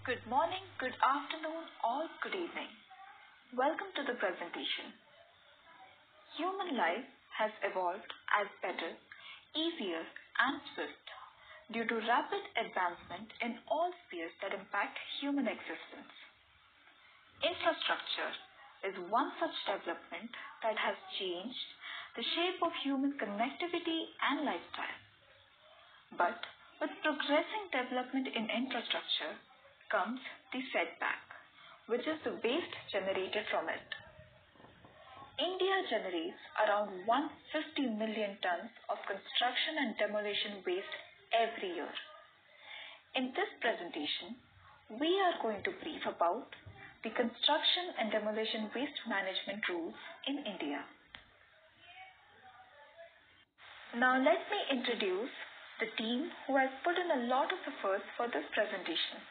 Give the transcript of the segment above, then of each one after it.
Good morning, good afternoon, or good evening. Welcome to the presentation. Human life has evolved as better, easier, and swift due to rapid advancement in all spheres that impact human existence. Infrastructure is one such development that has changed the shape of human connectivity and lifestyle. But with progressing development in infrastructure comes the setback, which is the waste generated from it. India generates around 150 million tons of construction and demolition waste every year. In this presentation, we are going to brief about the construction and demolition waste management rules in India. Now let me introduce the team who has put in a lot of efforts for this presentation.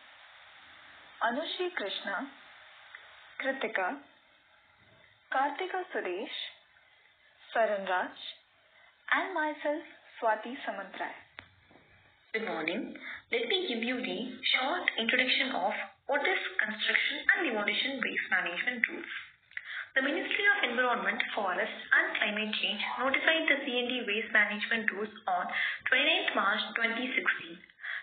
Anushri Krishna, Krithika, Karthika Suresh, Saranraj, and myself Swati Samantraya. Good morning. Let me give you the short introduction of what is construction and demolition waste management rules. The Ministry of Environment, Forest and Climate Change notified the C&D waste management rules on 29th March 2016.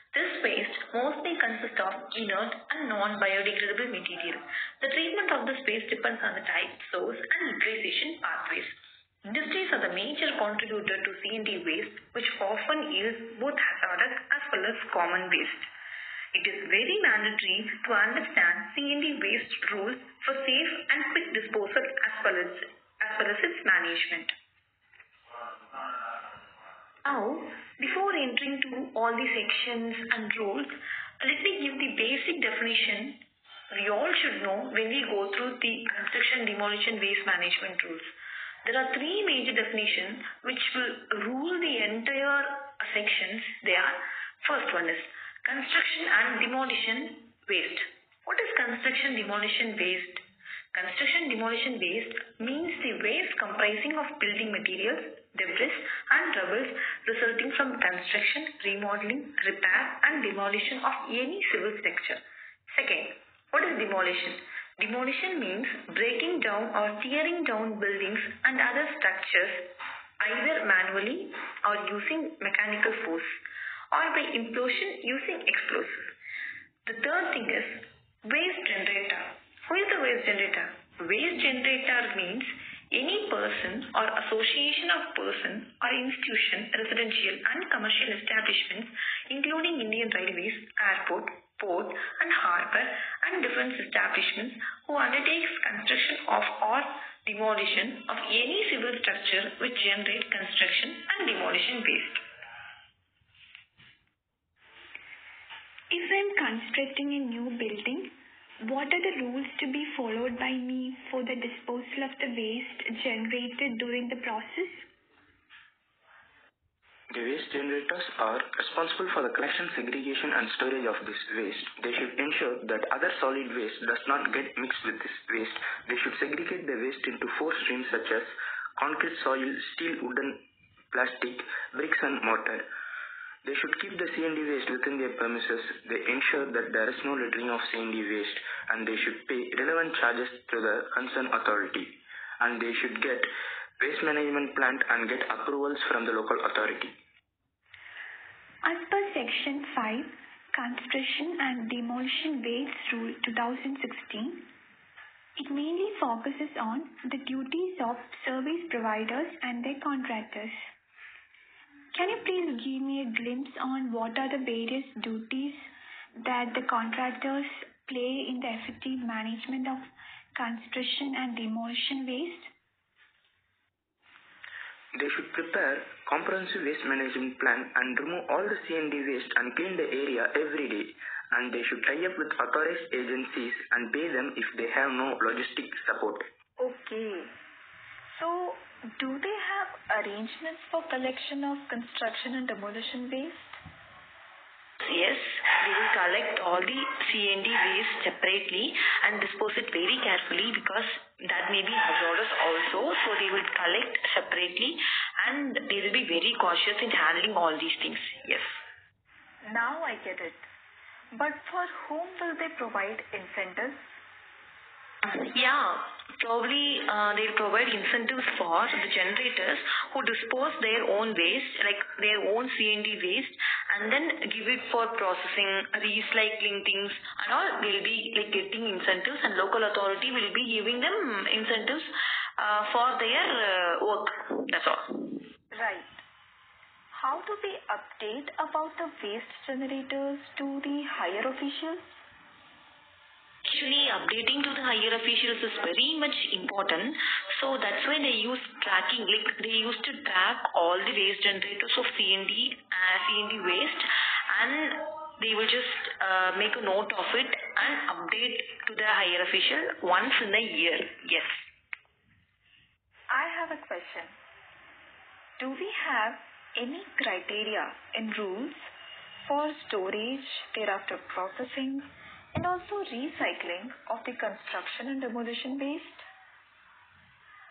This waste mostly consists of inert and non-biodegradable material. The treatment of this waste depends on the type, source and utilization pathways. Industries are the major contributor to C&D waste, which often yields both hazardous as well as common waste. It is very mandatory to understand C&D waste rules for safe and quick disposal as well as its management. Now, before entering to all the sections and rules, let me give the basic definition we all should know when we go through the construction demolition waste management rules. There are three major definitions which will rule the entire sections. They are, first one is construction and demolition waste. What is construction demolition waste? Construction demolition waste means the waste comprising of building materials, debris and rubble resulting from construction, remodeling, repair and demolition of any civil structure. Second, what is demolition? Demolition means breaking down or tearing down buildings and other structures either manually or using mechanical force or by implosion using explosives. The third thing is waste generator. Who is the waste generator? Waste generator means any person or association of person or institution, residential and commercial establishments, including Indian Railways, airport, port and harbour and defence establishments who undertakes construction of or demolition of any civil structure which generate construction and demolition waste. If I am constructing a new building, what are the rules to be followed by me for the disposal of the waste generated during the process? The waste generators are responsible for the collection, segregation and storage of this waste. They should ensure that other solid waste does not get mixed with this waste. They should segregate the waste into four streams such as concrete, soil, steel, wooden, plastic, bricks and mortar. They should keep the C&D waste within their premises. They ensure that there is no littering of C&D waste and they should pay relevant charges to the concerned authority. And they should get waste management plan and get approvals from the local authority. As per Section 5, Construction and Demolition Waste Rule 2016, it mainly focuses on the duties of service providers and their contractors. Can you please give me a glimpse on what are the various duties that the contractors play in the effective management of construction and demolition waste? They should prepare comprehensive waste management plan and remove all the C&D waste and clean the area every day. And they should tie up with authorized agencies and pay them if they have no logistic support. Okay. So, do they have arrangements for collection of construction and demolition waste? Yes, they will collect all the C&D waste separately and dispose it very carefully because that may be hazardous also. So they will collect separately and they will be very cautious in handling all these things. Yes. Now I get it. But for whom will they provide incentives? Yeah, probably they'll provide incentives for the generators who dispose their own waste, like their own C&D waste, and then give it for processing, recycling things and all. They'll be like getting incentives, and local authority will be giving them incentives for their work. That's all. Right. How do we update about the waste generators to the higher officials? Actually, updating to the higher officials is very much important. So that's why they use tracking. Like they used to track all the waste generators of C&D waste, and they will just make a note of it and update to the higher official once in a year. Yes. I have a question. Do we have any criteria in rules for storage, thereafter processing, and also recycling of the construction and demolition waste?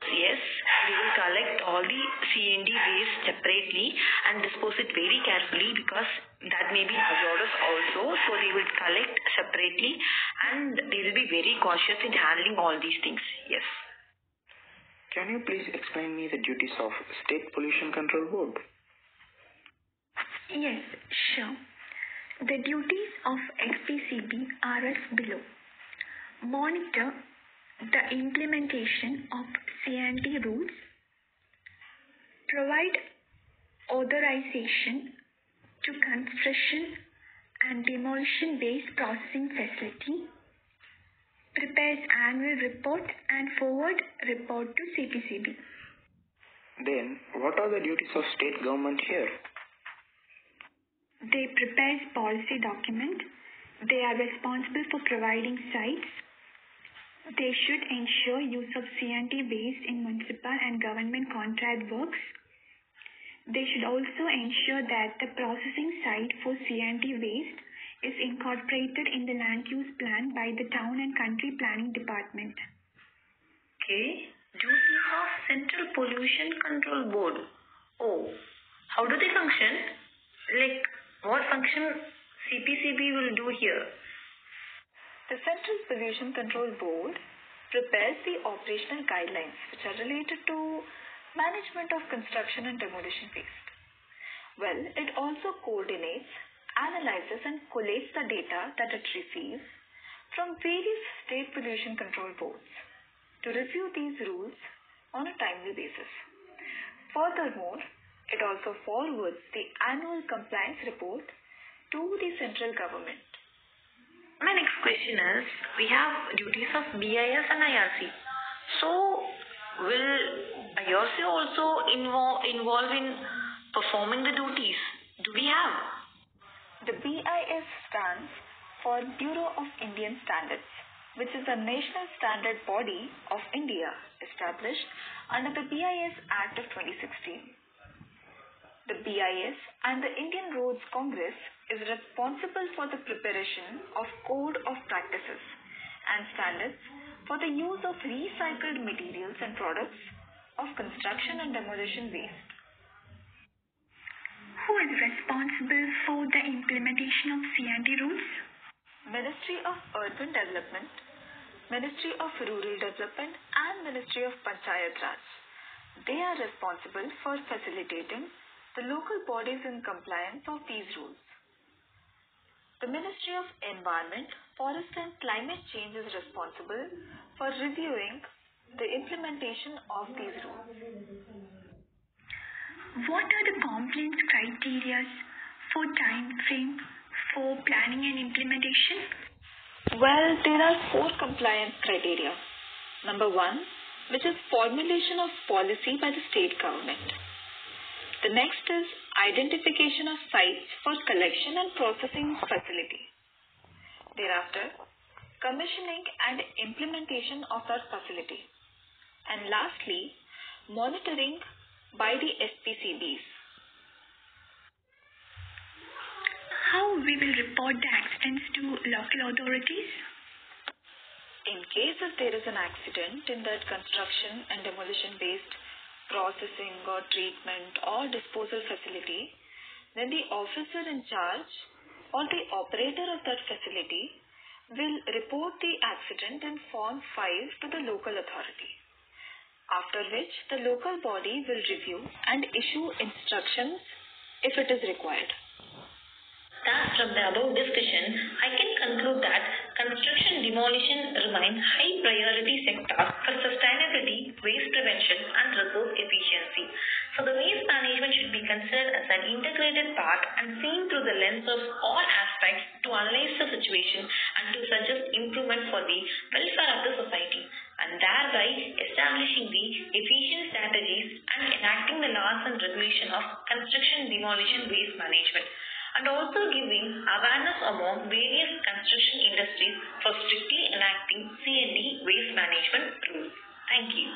Yes, we will collect all the C&D waste separately and dispose it very carefully, because that may be hazardous also. So they will collect separately and they will be very cautious in handling all these things. Yes. Can you please explain me the duties of State Pollution Control Board? Yes, sure. The duties of SPCB are as below. Monitor the implementation of C&D rules. Provide authorization to construction and demolition waste processing facility. Prepares annual report and forward report to CPCB. Then, what are the duties of state government here? They prepare policy document. They are responsible for providing sites. They should ensure use of C&D waste in municipal and government contract works. They should also ensure that the processing site for C&D waste is incorporated in the land use plan by the Town and Country Planning Department. Okay. Duties of Central Pollution Control Board. Oh, how do they function? Like, what function CPCB will do here? The Central Pollution Control Board prepares the operational guidelines which are related to management of construction and demolition waste. Well, it also coordinates, analyzes and collates the data that it receives from various state pollution control boards to review these rules on a timely basis. Furthermore, it also forwards the annual compliance report to the central government. My next question is, we have duties of BIS and IRC. So, will IRC also involve in performing the duties? Do we have? The BIS stands for Bureau of Indian Standards, which is a national standard body of India established under the BIS Act of 2016. The BIS and the Indian Roads Congress is responsible for the preparation of code of practices and standards for the use of recycled materials and products of construction and demolition waste. Who is responsible for the implementation of C&D rules? Ministry of Urban Development, Ministry of Rural Development and Ministry of Panchayat Raj. They are responsible for facilitating the local bodies in compliance of these rules. The Ministry of Environment, Forest and Climate Change is responsible for reviewing the implementation of these rules. What are the compliance criteria for time frame for planning and implementation? Well, there are 4 compliance criteria. Number 1, which is formulation of policy by the state government. The next is identification of sites for collection and processing facility. Thereafter, commissioning and implementation of that facility. And lastly, monitoring by the SPCBs. How we will report the accidents to local authorities? In case if there is an accident in that construction and demolition waste processing or treatment or disposal facility, then the officer in charge or the operator of that facility will report the accident in Form 5 to the local authority, after which the local body will review and issue instructions if it is required. Thus, from the above discussion, I can conclude that construction demolition remain high priority sectors for sustainability, waste prevention and resource efficiency. So the waste management should be considered as an integrated part and seen through the lens of all aspects to analyze the situation and to suggest improvement for the welfare of the society, and thereby establishing the efficient strategies and enacting the laws and regulation of construction demolition waste management, and also giving awareness among various construction industries for strictly enacting C&D waste management rules. Thank you.